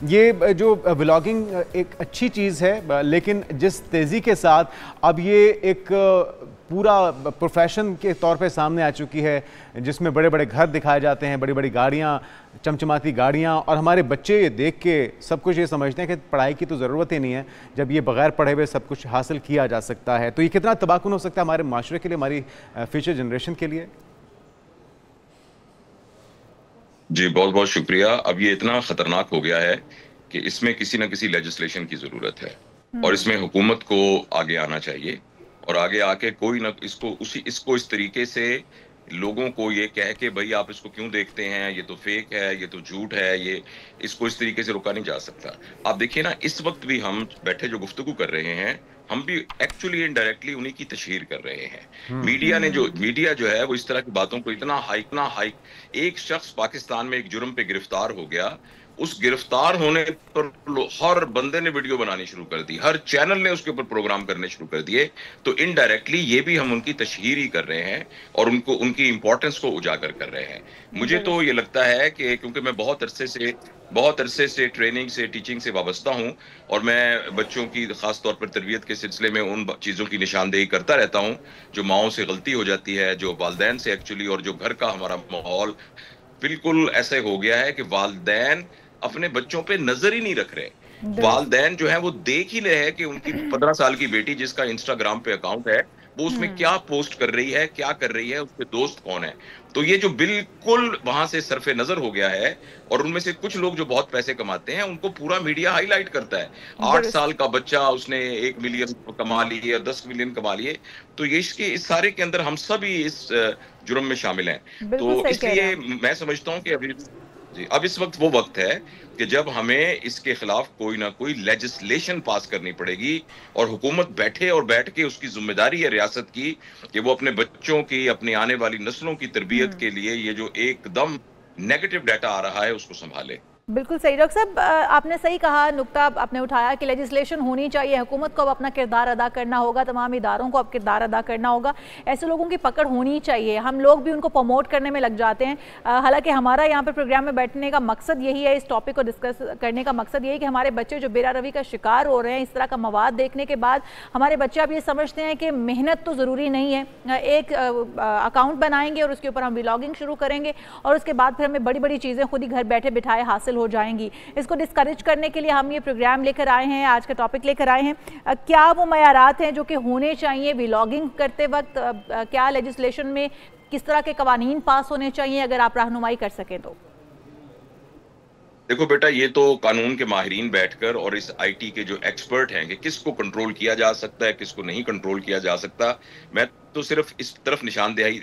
ये जो व्लॉगिंग एक अच्छी चीज़ है, लेकिन जिस तेज़ी के साथ अब ये एक पूरा प्रोफेशन के तौर पे सामने आ चुकी है, जिसमें बड़े बड़े घर दिखाए जाते हैं, बड़ी बड़ी गाड़ियाँ, चमचमाती गाड़ियाँ, और हमारे बच्चे ये देख के सब कुछ ये समझते हैं कि पढ़ाई की तो ज़रूरत ही नहीं है, जब ये बग़ैर पढ़े हुए सब कुछ हासिल किया जा सकता है। तो ये कितना तबाहकुन हो सकता है हमारे माशरे के लिए, हमारी फ्यूचर जनरेशन के लिए। जी बहुत बहुत शुक्रिया। अब ये इतना खतरनाक हो गया है कि इसमें किसी न किसी लेजिस्लेशन की जरूरत है और इसमें हुकूमत को आगे आना चाहिए और आगे आके कोई ना इसको इस तरीके से लोगों को ये कह के भाई आप इसको क्यों देखते हैं, ये तो फेक है, ये तो झूठ है, ये इसको इस तरीके से रोका नहीं जा सकता। आप देखिए ना, इस वक्त भी हम बैठे जो गुफ्तगू कर रहे हैं, हम भी एक्चुअली इनडायरेक्टली उन्हीं की तशहीर कर रहे हैं। मीडिया जो है वो इस तरह की बातों को इतना हाइक, एक शख्स पाकिस्तान में एक जुर्म पे गिरफ्तार हो गया, उस गिरफ्तार होने पर हर बंदे ने वीडियो बनानी शुरू कर दी, हर चैनल ने उसके ऊपर प्रोग्राम करने शुरू कर दिए। तो इनडायरेक्टली ये भी हम उनकी तशहीर ही कर रहे हैं और उनको उनकी इंपॉर्टेंस को उजागर कर रहे हैं। मुझे तो ये लगता है कि क्योंकि मैं बहुत अरसे से ट्रेनिंग से, टीचिंग से वाबस्ता हूं और मैं बच्चों की खास तौर पर तरबियत के सिलसिले में उन चीज़ों की निशानदेही करता रहता हूं जो माओं से गलती हो जाती है, जो वालदैन से एक्चुअली, और जो घर का हमारा माहौल बिल्कुल ऐसे हो गया है कि वालदैन अपने बच्चों पे नजर ही नहीं रख रहे। वालदैन जो है वो देख ही रहे हैं कि उनकी 15 साल की बेटी जिसका इंस्टाग्राम पे अकाउंट है वो उसमें क्या पोस्ट कर रही है, क्या कर रही है, उसके दोस्त कौन है। तो ये जो बिल्कुल वहां से सरफे नजर हो गया है, और उनमें से कुछ लोग जो बहुत पैसे कमाते हैं उनको पूरा मीडिया हाईलाइट करता है। 8 साल का बच्चा, उसने 1 मिलियन कमा लिए, 10 मिलियन कमा लिए। तो ये इस सारे के अंदर हम सभी इस जुर्म में शामिल हैं। तो इसलिए मैं समझता हूँ कि अब इस वक्त वो वक्त है कि जब हमें इसके खिलाफ कोई ना कोई लेजिस्लेशन पास करनी पड़ेगी और हुकूमत बैठ के उसकी जिम्मेदारी है रियासत की कि वो अपने बच्चों की, अपनी आने वाली नस्लों की तरबियत के लिए ये जो एकदम नेगेटिव डाटा आ रहा है उसको संभाले। बिल्कुल सही डॉक्टर साहब, आपने सही कहा, नुक्ता आपने उठाया कि लेजिस्लेशन होनी चाहिए, हुकूमत को अब अपना किरदार अदा करना होगा, तमाम इदारों को अब किरदार अदा करना होगा, ऐसे लोगों की पकड़ होनी चाहिए। हम लोग भी उनको प्रमोट करने में लग जाते हैं। हालांकि हमारा यहाँ पर प्रोग्राम में बैठने का मकसद यही है, इस टॉपिक को डिस्कस करने का मकसद यही कि हमारे बच्चे जो बेरा रवि का शिकार हो रहे हैं, इस तरह का मवाद देखने के बाद हमारे बच्चे अब ये समझते हैं कि मेहनत तो ज़रूरी नहीं है, एक अकाउंट बनाएंगे और उसके ऊपर हम व्लॉगिंग शुरू करेंगे और उसके बाद फिर हमें बड़ी बड़ी चीज़ें खुद ही घर बैठे बिठाए हासिल हो जाएंगी। इसको डिस्करेज करने के लिए हम ये प्रोग्राम लेकर आए हैं, आज का टॉपिक लेकर आए हैं। क्या वो मयारात हैं जो कि होने चाहिए व्लॉगिंग करते वक्त? क्या लेजिस्लेशन में किस तरह के कवानीन पास होने चाहिए, अगर आप रहनुमाई कर सकें तो? देखो बेटा, ये तो कानून के माहिरीन बैठकर और इस आईटी के जो एक्सपर्ट हैं कि किसको कंट्रोल किया जा सकता है, किसको नहीं कंट्रोल किया जा सकता। मैं तो सिर्फ इस तरफ निशानदहानी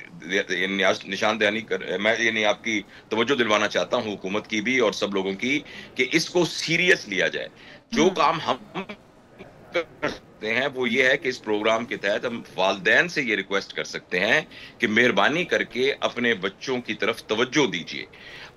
कर, मैं ये नहीं, आपकी तवज्जो दिलवाना चाहता हूँ हुकूमत की भी और सब लोगों की, कि इसको सीरियस लिया जाए। जो काम हम कर सकते हैं वो ये है कि इस प्रोग्राम के तहत हम वालदैन से ये रिक्वेस्ट कर सकते हैं कि मेहरबानी करके अपने बच्चों की तरफ तवज्जो दीजिए।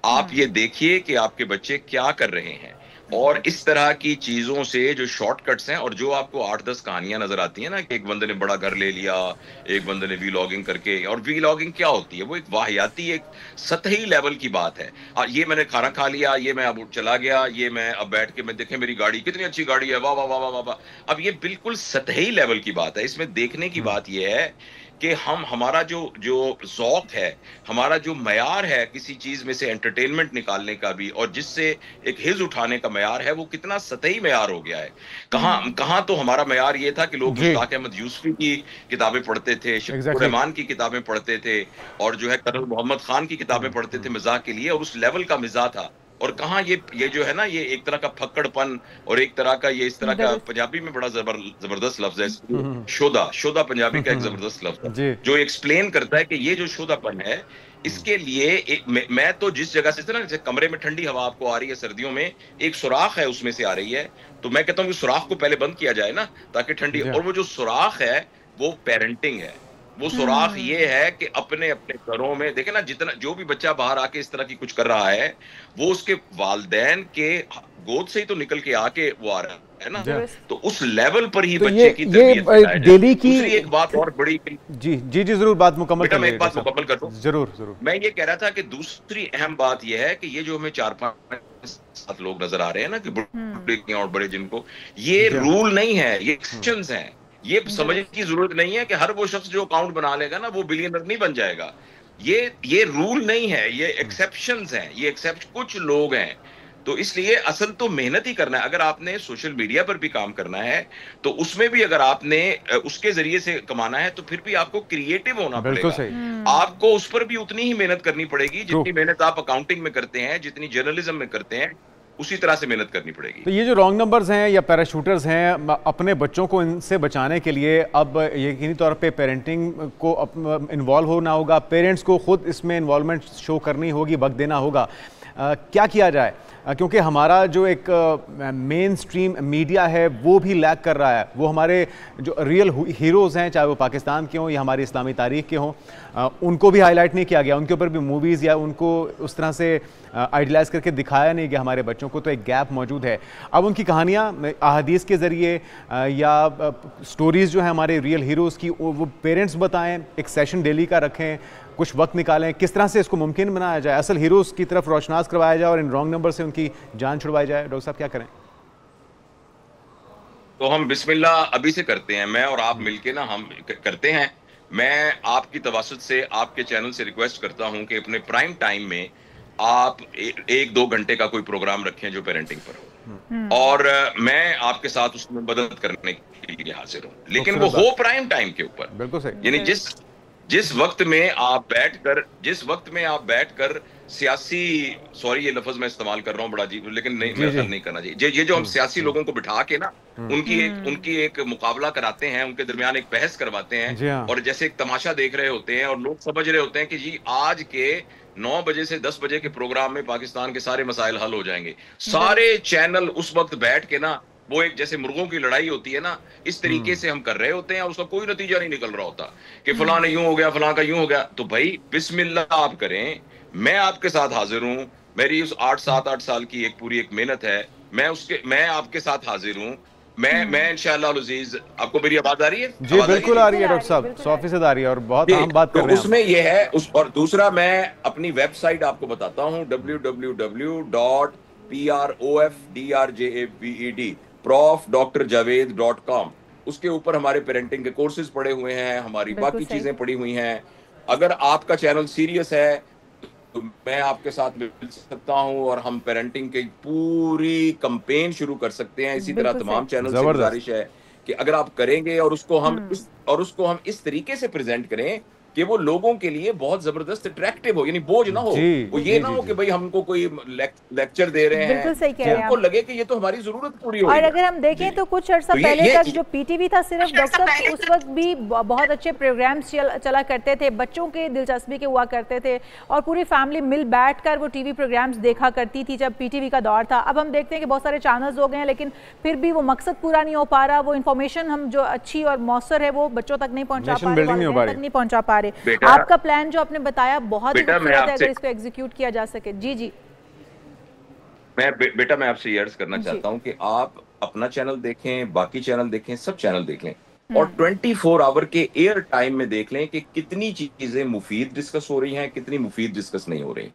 आप ये देखिए कि आपके बच्चे क्या कर रहे हैं, और इस तरह की चीजों से जो शॉर्टकट्स हैं, और जो आपको 8-10 कहानियां नजर आती हैं ना कि एक बंदे ने बड़ा घर ले लिया, एक बंदे ने वीलॉगिंग करके, और वीलॉगिंग क्या होती है? वो एक वाहियाती, एक सतही लेवल की बात है। ये मैंने खाना खा लिया, ये मैं अब चला गया, ये मैं अब बैठ के मैं देखे मेरी गाड़ी कितनी अच्छी गाड़ी है, वाह वाह वाह वाह वाह। अब ये बिल्कुल सतही लेवल की बात है। इसमें देखने की बात यह है कि हमारा जो ज़ौक़ है, हमारा जो मयार है किसी चीज में से एंटरटेनमेंट निकालने का भी, और जिससे एक हिज उठाने का मयार है, वो कितना सतही मयार हो गया है। कहां तो हमारा मयार ये था कि लोग मुश्ताक अहमद यूसुफी की किताबें पढ़ते थे, शफीकुर रहमान की किताबें पढ़ते थे, और जो है कर्नल मोहम्मद खान की किताबें पढ़ते थे मिजाह के लिए, और उस लेवल का मिजाह था। और कहाँ ये जो है ना, ये एक तरह का फक्कड़पन और एक तरह का ये इस तरह का, पंजाबी में बड़ा जबरदस्त लफ्ज है शोधा पंजाबी का एक जबरदस्त लफ्ज है जो एक्सप्लेन करता है कि ये जो शोधापन है, इसके लिए मैं तो जिस जगह से ना, जैसे कमरे में ठंडी हवा आपको आ रही है सर्दियों में, एक सुराख है उसमें से आ रही है, तो मैं कहता हूँ कि सुराख को पहले बंद किया जाए ना, ताकि ठंडी, और वो जो सुराख है वो पेरेंटिंग है। वो सुराख ये है कि अपने अपने घरों में देखे ना, जितना जो भी बच्चा बाहर आके इस तरह की कुछ कर रहा है, वो उसके वालदैन के गोद से ही तो निकल के आके वो आ रहा है ना, तो उस लेवल पर ही तो बच्चे की ये डेली की एक बात और बड़ी, जी जरूर बात मुकम्मल कर, मैं एक बात मुकम्मल कर दूं। जरूर। मैं ये कह रहा था कि दूसरी अहम बात ये है कि ये जो हमें 4-5 7 लोग नजर आ रहे हैं ना कि बुढ़े और बड़े जिनको, ये रूल नहीं है, ये एक्सेप्शंस हैं। ये समझने की जरूरत नहीं है कि हर वो शख्स जो अकाउंट बना लेगा ना वो बिलियनर नहीं बन जाएगा। ये रूल नहीं है, ये एक्सेप्शंस हैं, ये एक्सेप्ट कुछ लोग हैं। तो इसलिए असल तो मेहनत ही करना है। अगर आपने सोशल मीडिया पर भी काम करना है तो उसमें भी अगर आपने उसके जरिए से कमाना है तो फिर भी आपको क्रिएटिव होना पड़ेगा। आपको उस पर भी उतनी ही मेहनत करनी पड़ेगी जितनी मेहनत आप अकाउंटिंग में करते हैं, जितनी जर्नलिज्म में करते हैं, उसी तरह से मेहनत करनी पड़ेगी। तो ये जो रॉन्ग नंबर्स हैं या पैराशूटर्स हैं, अपने बच्चों को इनसे बचाने के लिए अब यकीनी तौर पे पेरेंटिंग को इन्वॉल्व होना होगा, पेरेंट्स को खुद इसमें इन्वॉल्वमेंट शो करनी होगी, वक्त देना होगा। क्या किया जाए, क्योंकि हमारा जो एक मेन स्ट्रीम मीडिया है वो भी लैग कर रहा है। वो हमारे जो रियल हीरोज़ हैं, चाहे वो पाकिस्तान के हों या हमारी इस्लामी तारीख के हों, उनको भी हाईलाइट नहीं किया गया, उनके ऊपर भी मूवीज़ या उनको उस तरह से आइडियलाइज करके दिखाया नहीं गया हमारे बच्चों को। तो एक गैप मौजूद है। अब उनकी कहानियाँ अहादीस के ज़रिए या स्टोरीज़ जो है हमारे रियल हीरोज़ की, वो पेरेंट्स बताएँ, एक सेशन डेली का रखें, कुछ वक्त निकालें, किस तरह से इसको मुमकिन बनाया जाए, असल हीरोज़ की तरफ रोशनास करवाया जाए और इन रॉन्ग नंबर से उनकी जान छुड़वाई जाए। डॉक्टर साहब क्या करें? तो हम बिस्मिल्लाह अभी से करते हैं, मैं और आप मिलके ना हम करते हैं। मैं आपकी तवसत से आपके चैनल से रिक्वेस्ट करता हूं कि अपने प्राइम टाइम में आप 1-2 घंटे का कोई प्रोग्राम रखें जो पेरेंटिंग पर हो, और मैं आपके साथ उसमें मदद करने के लिए हाजिर हूं, लेकिन वो हो प्राइम टाइम के ऊपर। बिल्कुल सही। यानी जिस वक्त में आप बैठकर सियासी, सॉरी ये लफ्ज मैं इस्तेमाल कर रहा हूं बड़ा अजीब, लेकिन नहीं, मैं नहीं करना चाहिए। ये जो हम सियासी लोगों को बिठा के ना उनकी एक मुकाबला कराते हैं, उनके दरमियान एक बहस करवाते हैं और जैसे एक तमाशा देख रहे होते हैं और लोग समझ रहे होते हैं कि जी आज के 9 बजे से 10 बजे के प्रोग्राम में पाकिस्तान के सारे मसाइल हल हो जाएंगे। सारे चैनल उस वक्त बैठ के ना वो एक जैसे मुर्गों की लड़ाई होती है ना, इस तरीके से हम कर रहे होते हैं और उसका कोई नतीजा नहीं निकल रहा होता कि फलां ने यूं हो गया, फलां का यूं हो गया। तो भाई बिस्मिल्लाह आप करें, मैं आपके साथ हाजिर हूं। मेरी उस 7-8 साल की पूरी एक मेहनत है, मैं आपके साथ हाजिर हूं। मैं इंशाअल्लाह अज़ीज, आपको मेरी आवाज आ रही है? जी बिल्कुल आ रही है डॉक्टर साहब, 100% आ रही है और बहुत अहम बात कर रहे हैं। उसमें ये है और दूसरा मैं अपनी वेबसाइट आपको बताता हूं, www.profdrajaved.com। उसके ऊपर हमारे पेरेंटिंग के कोर्सेज पड़े हुए हैं, हमारी बाकी चीजें पड़ी हुई हैं। अगर आपका चैनल सीरियस है तो मैं आपके साथ मिल सकता हूं और हम पेरेंटिंग की पूरी कैंपेन शुरू कर सकते हैं। इसी तरह तमाम चैनल से गुजारिश है कि अगर आप करेंगे और उसको हम इस तरीके से प्रेजेंट करें कि वो लोगों के लिए बहुत जबरदस्त अट्रैक्टिव हो, यानी बोझ ना हो। वो ये ना हो कि भाई हमको कोई लेक्चर दे रहे हैं, बिल्कुल सही कह रहे हैं, उनको लगे कि ये तो हमारी जरूरत पूरी होगी। और अगर हम देखें तो कुछ अर्सा पहले तक जो पीटीवी था सिर्फ डॉक्टर, उस वक्त भी बहुत अच्छे प्रोग्राम्स चला करते थे, बच्चों के दिलचस्पी के हुआ करते थे और पूरी फैमिली मिल बैठकर वो टीवी प्रोग्राम्स देखा करती थी जब पीटीवी का दौर था। अब हम देखते हैं कि बहुत सारे चैनल्स हो गए हैं लेकिन फिर भी वो मकसद पूरा नहीं हो पा रहा, वो इन्फॉर्मेशन हम जो अच्छी और मौसर है वो बच्चों तक नहीं पहुंचा पा रहे। आपका प्लान जो आपने बताया बहुत ही खूबसूरत है, अगर इसको एग्जीक्यूट किया जा सके। जी बेटा मैं आपसे ये अर्ज करना चाहता हूं कि आप अपना चैनल देखें, बाकी चैनल देखें, सब चैनल देखें और 24 आवर के एयर टाइम में देख लें कि कितनी चीजें मुफीद डिस्कस हो रही हैं, कितनी मुफीद डिस्कस नहीं हो रही।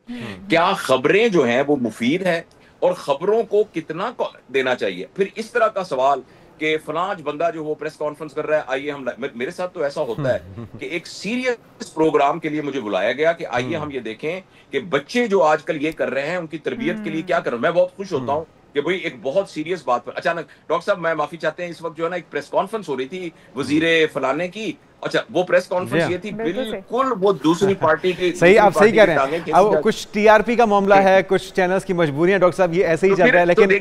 क्या खबरें जो हैं वो मुफीद है और खबरों को कितना देना चाहिए। फिर इस तरह का सवाल कि फलां बंदा जो वो प्रेस कॉन्फ्रेंस कर रहा है, आइए हम, मेरे साथ तो ऐसा होता है कि एक सीरियस प्रोग्राम के लिए मुझे बुलाया गया कि आइए हम ये देखें कि बच्चे जो आजकल ये कर रहे हैं उनकी तरबियत के लिए क्या कर रहे हैं। मैं बहुत खुश होता हूँ कि भाई एक बहुत सीरियस बात पर अचानक डॉक्टर साहब मैं माफी चाहते हैं, इस वक्त जो है ना एक प्रेस कॉन्फ्रेंस हो रही थी वजीरे फलाने की, अच्छा वो प्रेस कॉन्फ्रेंस ये थी बिल्कुल वो दूसरी पार्टी की। सही, आप सही कह रहे हैं। अब कुछ टीआरपी का मामला है, कुछ चैनल्स की मजबूरियां डॉक्टर साहब, ये ऐसे ही चल रहा है। लेकिन